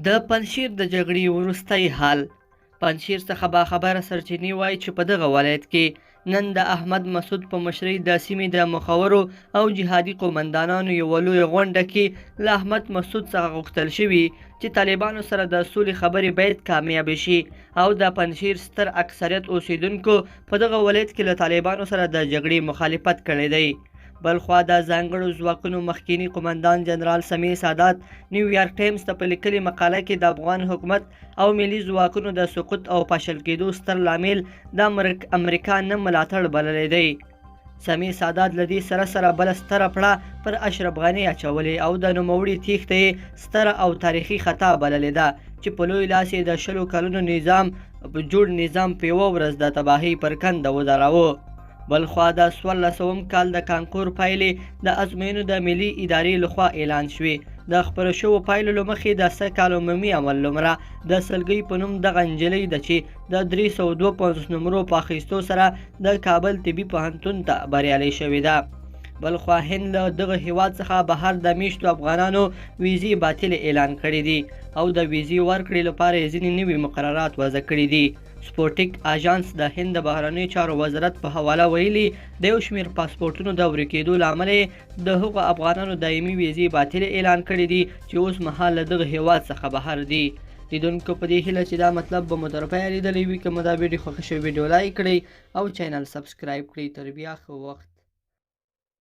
د پنجشیر د جګړې وروستی حال. پنجشیر څخه باخبره سرچینې وایي چې په دغه ولایت کې نن د احمد مسعود په مشرۍ د سیمې د مخورو او جهادي قومندانانو یوه لویه غونډه کې له احمد مسعود څخه غوښتل شوي چې طالبانو سره د سولې خبرې باید کامیابې شي او د پنجشیر ستر اکثریت اوسیدونکو په دغه ولایت کې له طالبانو سره د جګړې مخالفت کړی دی. بلخوا د ځانګړو ځواکونو مخکینی قومندان جنرال سمیع سادات نیویارک ټایمز ته په لیکلې مقاله کې د افغان حکومت او ملي ځواکونو د سقوط او پاشل کېدو ستر لامل د امریکا نه ملاتړ بللی دی. سمیع سادات له دې سره بله ستره پړه پر اشرف غني اچولې او د نوموړي تیښته یې ستره او تاریخي خطا بللې ده چې په لوی لاس یې د 20 کلونو جوړ نظام په یوه ورځ د تباهۍ پر کنده ودراوه. بلخوا د 1400 کال د کانکور پایلې د ازموینو د ملي ادارې لخوا اعلان شوې. د خپرو شوو پایلو له مخې د 100 کال عمومي عمل لمره د سلګۍ په نوم دغه نجلۍ ده چې د 352 نمرو په اخیستو سره د کابل طبي پوهنتون ته بریالۍ شوې ده. بلخوا هند له دغه هیواد څخه بهر د میشتو افغانانو ویزې باطل اعلان کړي دي او د ویزې ورکړې لپاره یې ځینې نوي مقررات وضع کړي دي. سپوټیک اژانس د هند د بهرنیو چارو وزارت په حواله ویلي د یو شمېر پاسپورټونو د ورکېدو له امله د هغو افغانانو دایمي ویزې باطل اعلان کړي دي چې اوس مهال له دغه هیواد څخه بهر دي. لیدونکو په دې هیله چې دا مطلب به مو تر پایه لیدلی وي. که مو دا ویډیو خوښه شوې ویډیو لایک کړئ او چینل سبسکرایب کړئ. تر بیا ښه وخت.